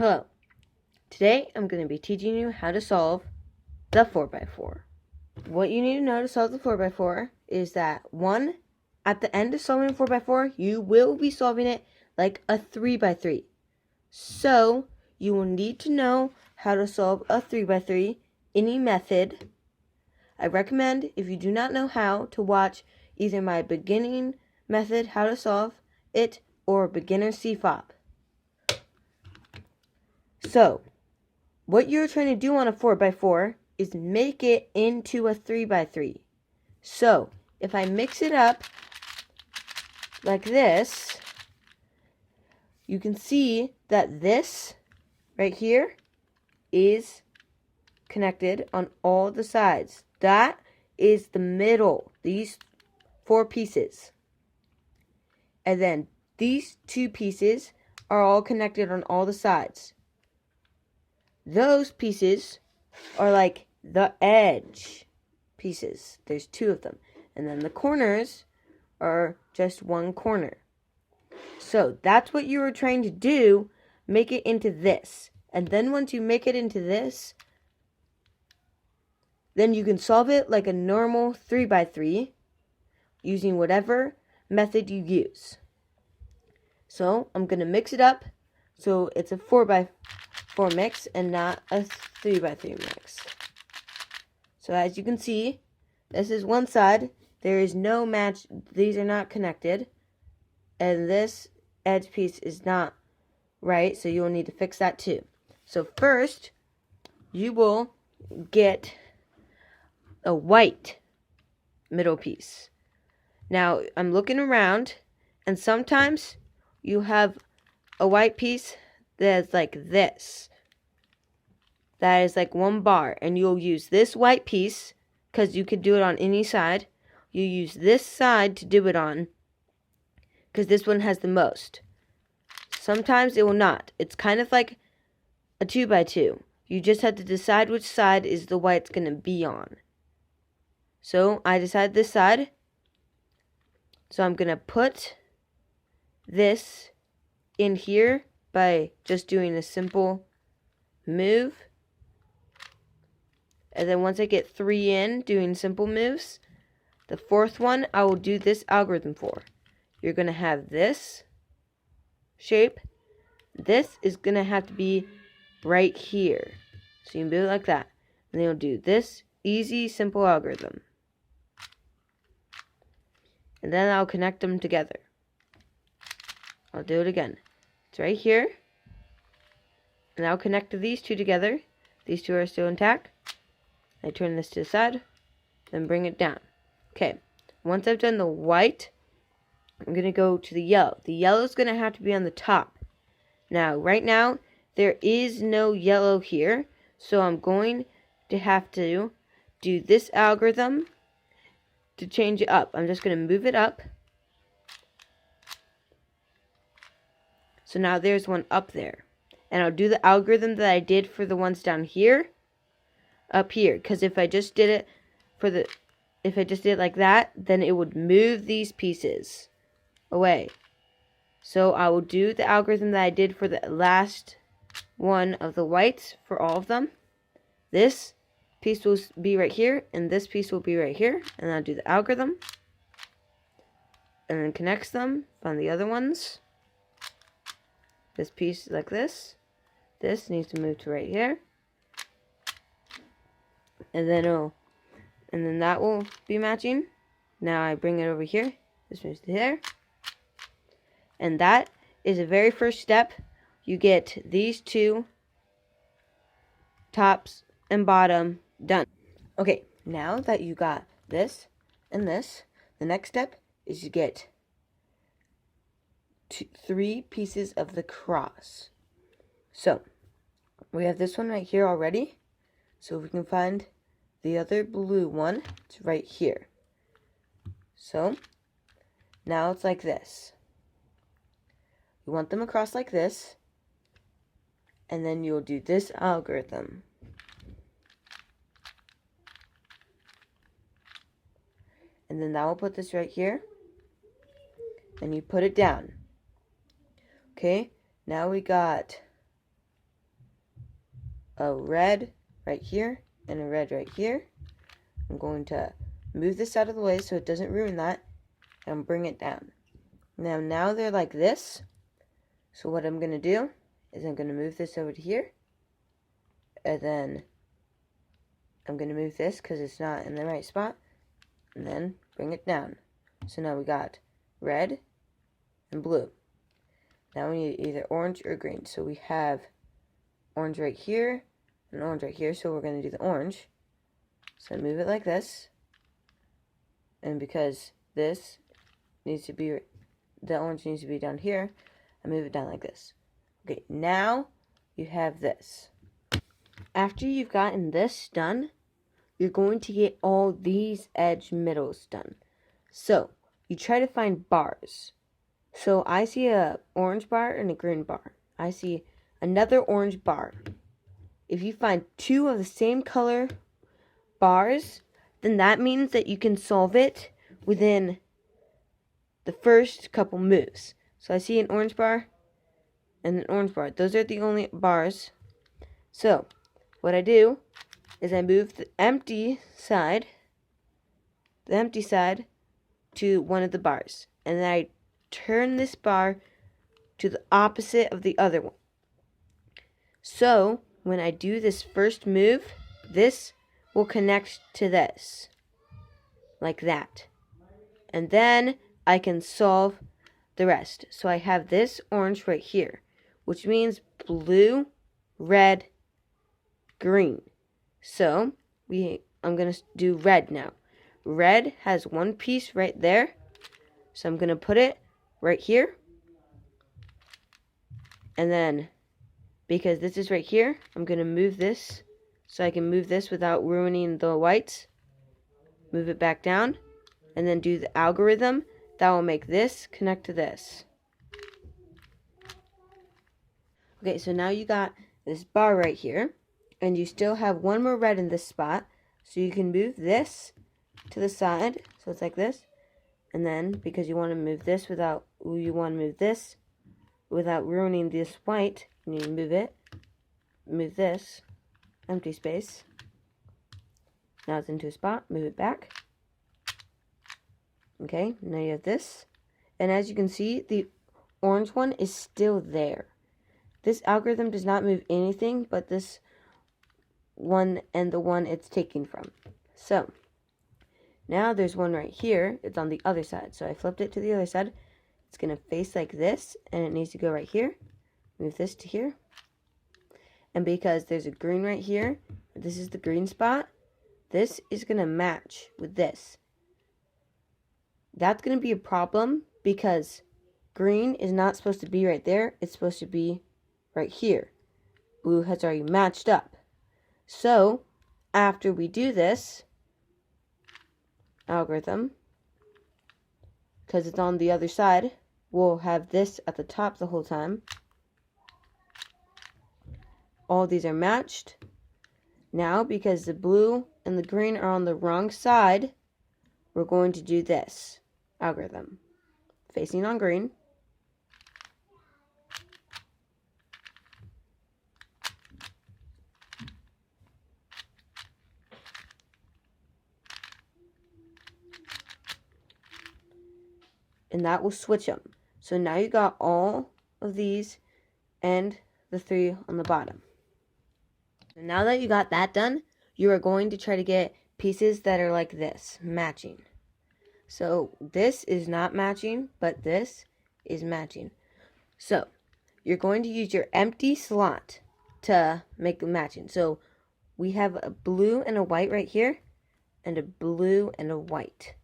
Hello. Today I'm going to be teaching you how to solve the 4x4. What you need to know to solve the 4x4 is that at the end of solving a 4x4, you will be solving it like a 3x3. So you will need to know how to solve a 3x3 any method. I recommend, if you do not know how, to watch either my beginning method, how to solve it, or beginner CFOP. So, what you're trying to do on a 4x4 is make it into a 3x3. So, if I mix it up like this, you can see that this right here is connected on all the sides. That is the middle, these 4 pieces. And then these 2 pieces are all connected on all the sides. Those pieces are like the edge pieces. There's 2 of them. And then the corners are just 1 corner. So that's what you were trying to do, make it into this. And then once you make it into this, then you can solve it like a normal 3x3 using whatever method you use. So I'm going to mix it up so it's a 4x4 mix and not a 3x3 mix. So as you can see, this is one side. There is no match. These are not connected. And this edge piece is not right, so you will need to fix that too. So first, you will get a white middle piece. Now, I'm looking around, and sometimes you have a white piece that's like this. That is like 1 bar, and you'll use this white piece, because you could do it on any side. You use this side to do it on, because this one has the most. Sometimes it will not. It's kind of like a 2x2. You just have to decide which side is the white it's going to be on. So I decided this side. So I'm going to put this in here by just doing a simple move. And then once I get 3 in doing simple moves, the 4th one I will do this algorithm for. You're going to have this shape. This is going to have to be right here. So you can do it like that. And then you'll do this easy, simple algorithm. And then I'll connect them together. I'll do it again. It's right here. And I'll connect these 2 together. These 2 are still intact. I turn this to the side. Then bring it down. Okay. Once I've done the white, I'm going to go to the yellow. The yellow is going to have to be on the top. Now, right now, there is no yellow here. So I'm going to have to do this algorithm to change it up. I'm just going to move it up. So now there's one up there. And I'll do the algorithm that I did for the ones down here, up here. Because if I just did it like that, then it would move these pieces away. So I will do the algorithm that I did for the last one of the whites for all of them. This piece will be right here, and this piece will be right here. And I'll do the algorithm. And then connects them on the other ones. This piece is like this. This needs to move to right here. And then that will be matching. Now I bring it over here. This moves to there. And that is the very first step. You get these 2 tops and bottom done. Okay, now that you got this and this, the next step is you get 3 pieces of the cross. So we have this one right here already. So if we can find the other blue one, it's right here. So now it's like this. You want them across like this, and then you'll do this algorithm. And then that will put this right here, and you put it down. Okay, now we got a red right here and a red right here. I'm going to move this out of the way so it doesn't ruin that and bring it down. Now they're like this. So what I'm going to do is I'm going to move this over to here. And then I'm going to move this because it's not in the right spot. And then bring it down. So now we got red and blue. Now we need either orange or green. So we have orange right here and orange right here. So we're going to do the orange. So move it like this. And because this needs to be, the orange needs to be down here, I move it down like this. Okay, now you have this. After you've gotten this done, you're going to get all these edge middles done. So you try to find bars. So I see a orange bar and a green bar. I see another orange bar. If you find two of the same color bars, then that means that you can solve it within the first couple moves. So I see an orange bar and an orange bar. Those are the only bars. So what I do is I move the empty side to one of the bars. And then I turn this bar to the opposite of the other one. So when I do this first move, this will connect to this. Like that. And then I can solve the rest. So I have this orange right here, which means blue, red, green. So I'm going to do red now. Red has one piece right there. So I'm going to put it right here. And then, because this is right here, I'm going to move this so I can move this without ruining the whites. Move it back down. And then do the algorithm that will make this connect to this. Okay, so now you got this bar right here. And you still have one more red in this spot. So you can move this to the side. So it's like this. And then, because you want to move this without ruining this white, you need to move this, empty space. Now it's into a spot, move it back. Okay, now you have this. And as you can see, the orange one is still there. This algorithm does not move anything but this one and the one it's taking from. So, now there's one right here. It's on the other side. So I flipped it to the other side. It's going to face like this, and it needs to go right here. Move this to here. And because there's a green right here, this is the green spot, this is going to match with this. That's going to be a problem because green is not supposed to be right there. It's supposed to be right here. Blue has already matched up. So, after we do this algorithm, because it's on the other side, we'll have this at the top the whole time. All these are matched. Now, because the blue and the green are on the wrong side, we're going to do this algorithm. Facing on green. And that will switch them. So now you got all of these and the three on the bottom. And now that you got that done, you are going to try to get pieces that are like this, matching. So this is not matching, but this is matching. So you're going to use your empty slot to make them matching. So we have a blue and a white right here, and a blue and a white.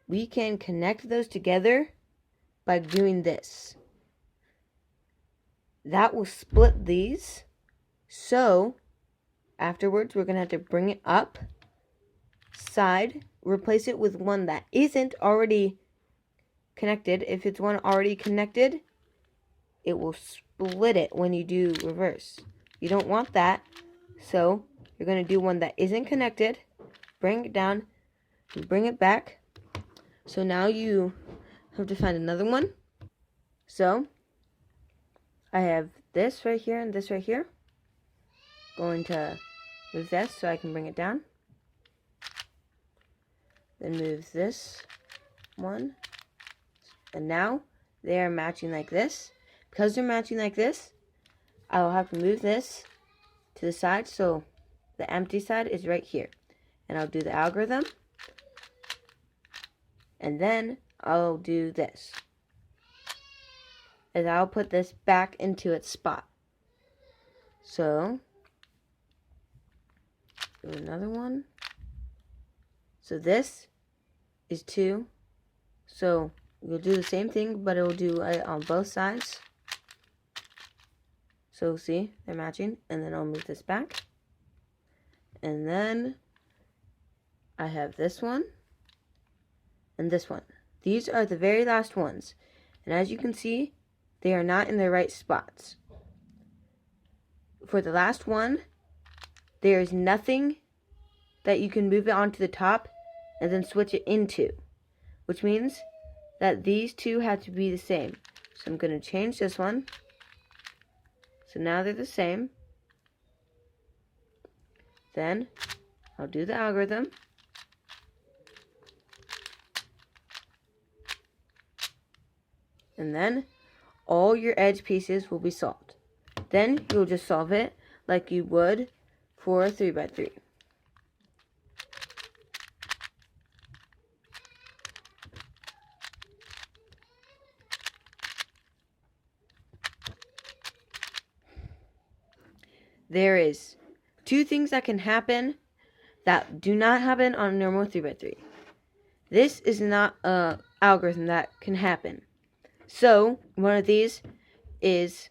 We can connect those together by doing this. That will split these. So afterwards, we're going to have to bring it up, side, replace it with one that isn't already connected. If it's one already connected, it will split it when you do reverse. You don't want that. So you're going to do one that isn't connected, bring it down, and bring it back. So now you have to find another one. So I have this right here and this right here. going to move this so I can bring it down. Then move this one. And now they are matching like this. Because they're matching like this, I will have to move this to the side so the empty side is right here. And I'll do the algorithm. And then I'll do this. And I'll put this back into its spot. So, do another one. So this is 2. So we'll do the same thing, but it will do it on both sides. So see, they're matching. And then I'll move this back. And then I have this one and this one. These are the very last ones. And as you can see, they are not in the right spots. For the last one, there is nothing that you can move it onto the top and then switch it into, which means that these two have to be the same. So I'm going to change this one. So now they're the same. Then I'll do the algorithm. And then all your edge pieces will be solved. Then you'll just solve it like you would for a 3x3. There is 2 things that can happen that do not happen on a normal 3x3. This is not an algorithm that can happen. So one of these is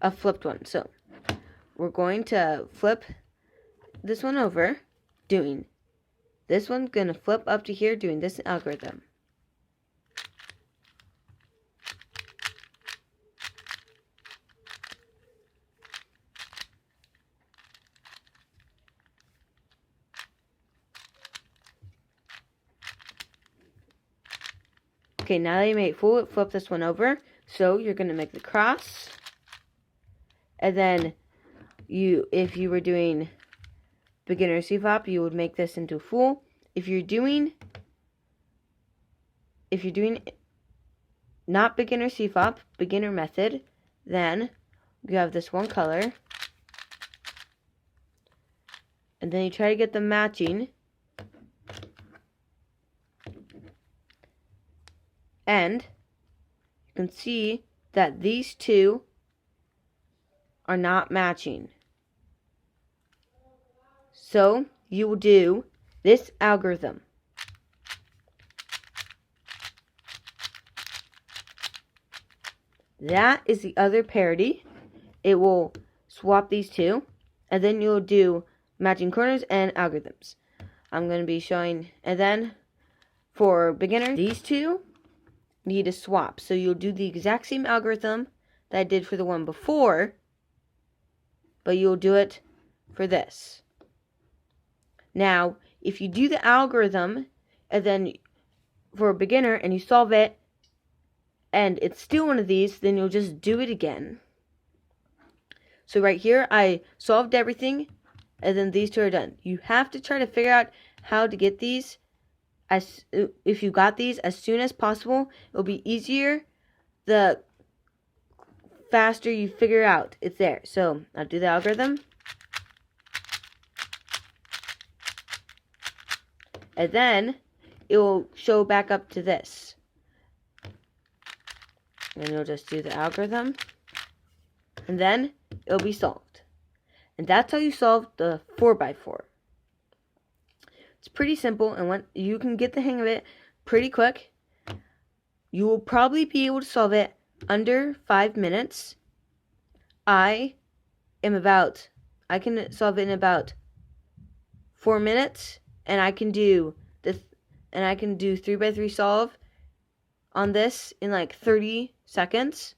a flipped one. So we're going to flip this one over, doing this one's going to flip up to here, doing this algorithm. Okay, now that you made it full, flip this one over. So you're going to make the cross. And then if you were doing beginner CFOP, you would make this into full. If you're doing not beginner CFOP, beginner method, then you have this one color. And then you try to get them matching. And you can see that these two are not matching. So you will do this algorithm. That is the other parity. It will swap these two, and then you'll do matching corners and algorithms. I'm going to be showing, and then for beginner, these two need to swap. So you'll do the exact same algorithm that I did for the one before, but you'll do it for this. Now, if you do the algorithm, and then for a beginner, and you solve it, and it's still one of these, then you'll just do it again. So right here, I solved everything, and then these two are done. You have to try to figure out how to get these. If you got these as soon as possible, it'll be easier. The faster you figure out it's there. So I'll do the algorithm. And then it will show back up to this. And you'll just do the algorithm. And then it'll be solved. And that's how you solve the 4x4. It's pretty simple, and when you can get the hang of it pretty quick. You will probably be able to solve it under 5 minutes. I can solve it in about 4 minutes, and I can do 3x3 solve on this in like 30 seconds.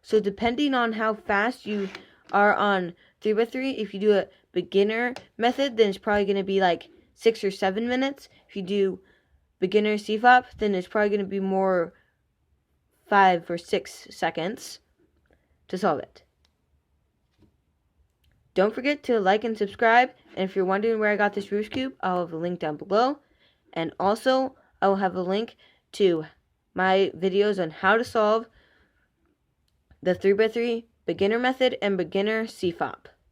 So depending on how fast you are on 3x3, if you do a beginner method, then it's probably going to be like 6 or 7 minutes. If you do beginner CFOP, then it's probably going to be more 5 or 6 seconds to solve it. Don't forget to like and subscribe. And if you're wondering where I got this Rubik's Cube, I'll have a link down below. And also, I will have a link to my videos on how to solve the 3x3 beginner method and beginner CFOP.